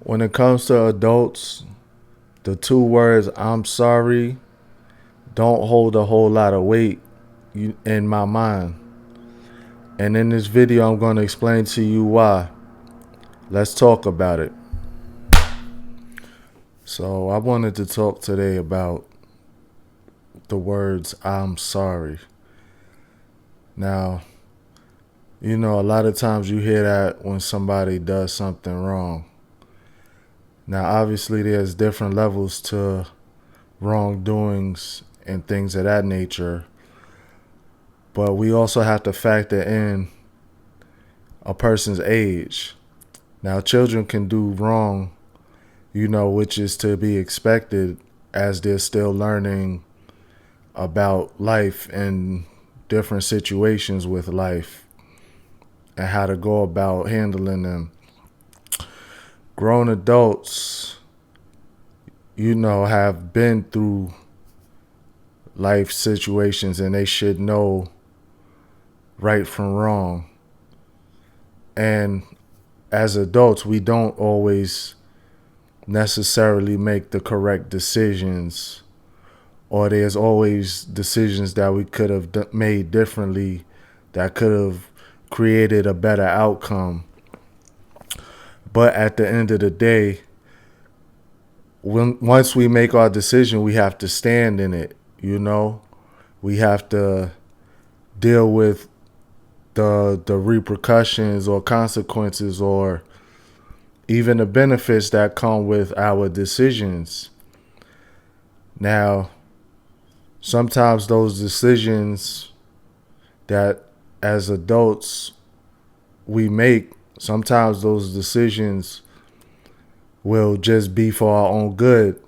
When it comes to adults, the two words "I'm sorry" don't hold a whole lot of weight in my mind. And in this video, I'm going to explain to you why. Let's talk about it. So, I wanted to talk today about the words "I'm sorry." Now, a lot of times you hear that when somebody does something wrong. Now, obviously, there's different levels to wrongdoings and things of that nature, but we also have to factor in a person's age. Now, children can do wrong, which is to be expected as they're still learning about life and different situations with life and how to go about handling them. Grown adults, have been through life situations and they should know right from wrong. And as adults, we don't always necessarily make the correct decisions, or there's always decisions that we could have made differently that could have created a better outcome. But at the end of the day, once we make our decision, we have to stand in it. We have to deal with the repercussions or consequences or even the benefits that come with our decisions. Now, sometimes those decisions that as adults we make, sometimes those decisions will just be for our own good.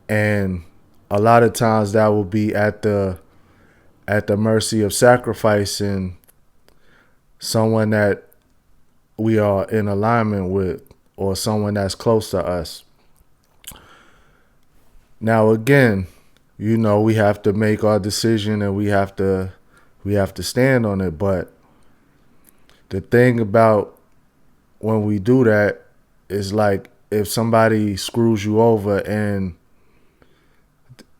And a lot of times that will be at the mercy of sacrificing someone that we are in alignment with or someone that's close to us. Now again, we have to make our decision and we have to stand on it. But the thing about when we do that is, like, if somebody screws you over and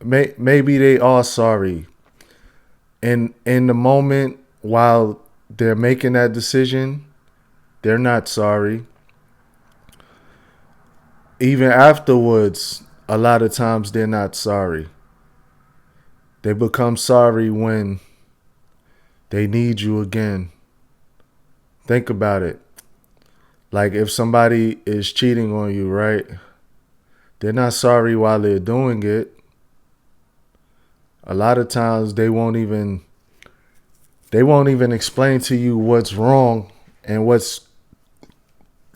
maybe they are sorry, in the moment while they're making that decision, they're not sorry. Even afterwards, a lot of times they're not sorry. They become sorry when they need you again. Think about it. Like, if somebody is cheating on you, right? They're not sorry while they're doing it. A lot of times they won't even explain to you what's wrong and what's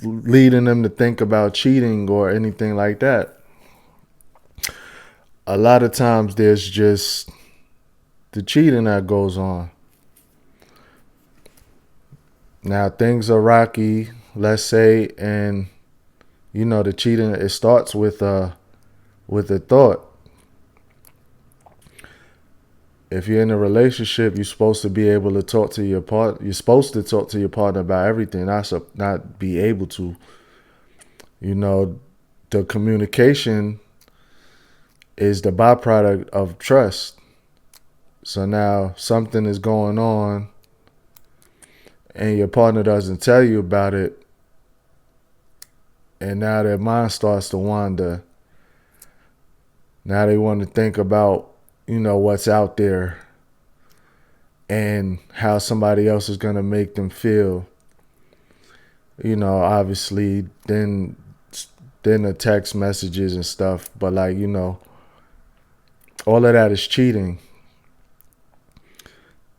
leading them to think about cheating or anything like that. A lot of times there's just the cheating that goes on. Now things are rocky, let's say, and the cheating, it starts with a thought. If you're in a relationship, you're supposed to be able to talk to your partner. You're supposed to talk to your partner about everything, not be able to. The communication is the byproduct of trust. So now something is going on and your partner doesn't tell you about it, and now their mind starts to wander. Now they want to think about, what's out there and how somebody else is going to make them feel. Obviously, then the text messages and stuff. But, like, all of that is cheating.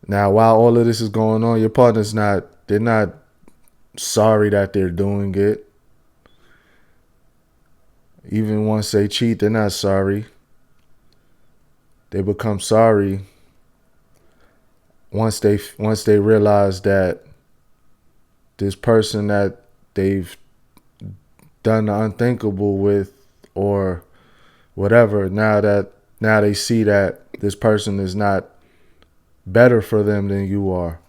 Now, while all of this is going on, your partner's they're not sorry that they're doing it. Even once they cheat, they're not sorry. They become sorry once they realize that this person that they've done the unthinkable with or whatever, now they see that this person is not better for them than you are.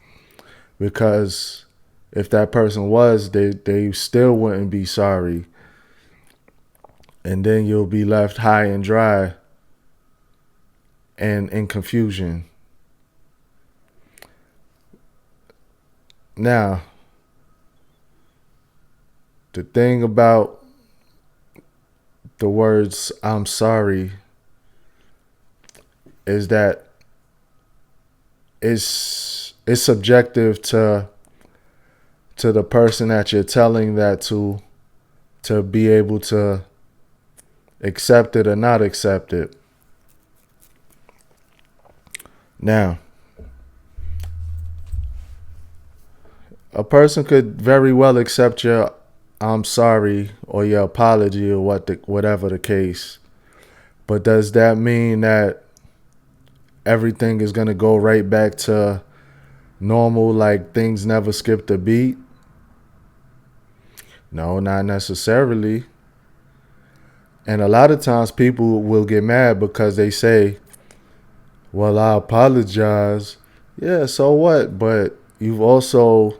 Because if that person was, they still wouldn't be sorry. And then you'll be left high and dry and in confusion. Now, the thing about the words I'm sorry is that it's subjective to the person that you're telling that to be able to accept it or not accept it. Now, a person could very well accept your I'm sorry or your apology or whatever the case. But does that mean that everything is going to go right back to normal, like things never skipped a beat? No, not necessarily. And a lot of times people will get mad because they say, well, I apologize. Yeah, so what? But you've also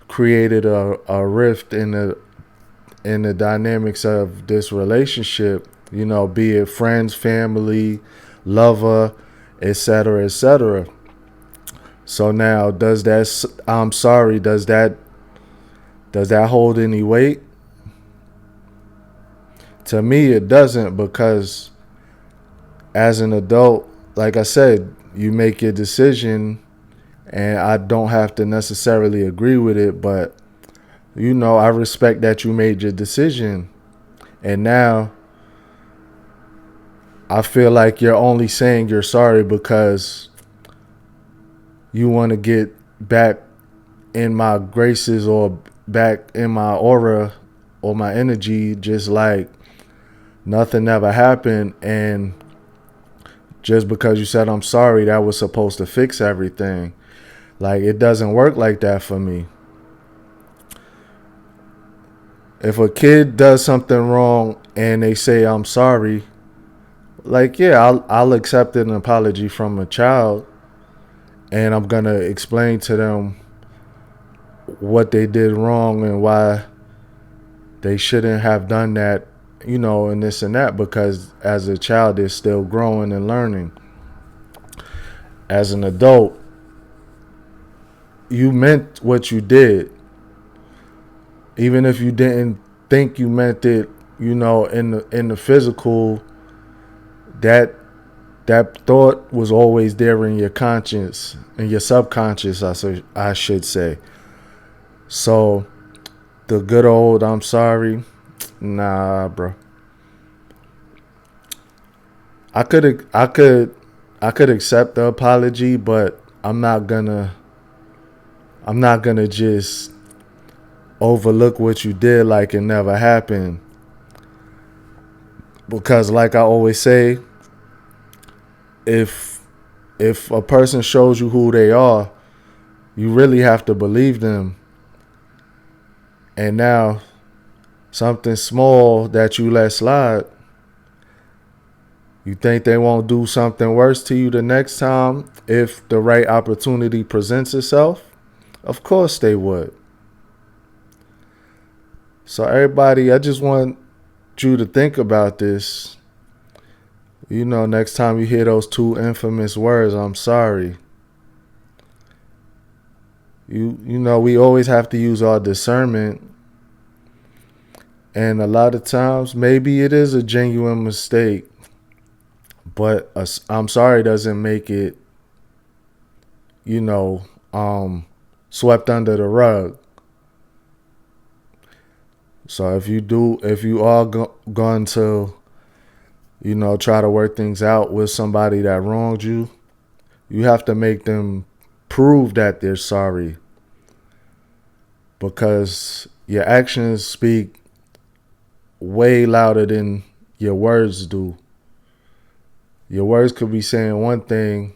created a rift in the dynamics of this relationship, be it friends, family, lover, etc., etc. So now, does that I'm sorry, does that hold any weight? To me, it doesn't, because as an adult, like I said, you make your decision and I don't have to necessarily agree with it, but I respect that you made your decision. And now I feel like you're only saying you're sorry because you want to get back in my graces or back in my aura or my energy, just like nothing ever happened. And just because you said I'm sorry, that was supposed to fix everything. Like, it doesn't work like that for me. If a kid does something wrong and they say I'm sorry, like, yeah, I'll accept an apology from a child, and I'm gonna explain to them what they did wrong and why they shouldn't have done that, and this and that, because as a child they're still growing and learning. As an adult, you meant what you did, even if you didn't think you meant it, in the physical. That thought was always there in your conscience, in your subconscious, I should say. So the good old I'm sorry, nah, bro. I could accept the apology, but I'm not gonna just overlook what you did like it never happened. Because, like I always say, if a person shows you who they are, you really have to believe them. And now, something small that you let slide, you think they won't do something worse to you the next time if the right opportunity presents itself? Of course they would. So everybody, I just want you to think about this. Next time you hear those two infamous words, I'm sorry. We always have to use our discernment. And a lot of times, maybe it is a genuine mistake. But I'm sorry doesn't make it, swept under the rug. So if you are going to, try to work things out with somebody that wronged you, you have to make them prove that they're sorry. Because your actions speak way louder than your words do. Your words could be saying one thing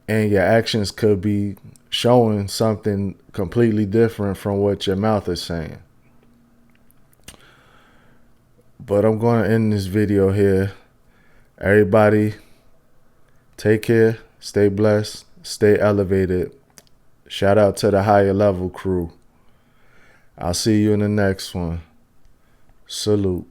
and your actions could be showing something completely different from what your mouth is saying. But I'm going to end this video here. Everybody, take care, stay blessed, stay elevated. Shout out to the higher level crew. I'll see you in the next one. Salute.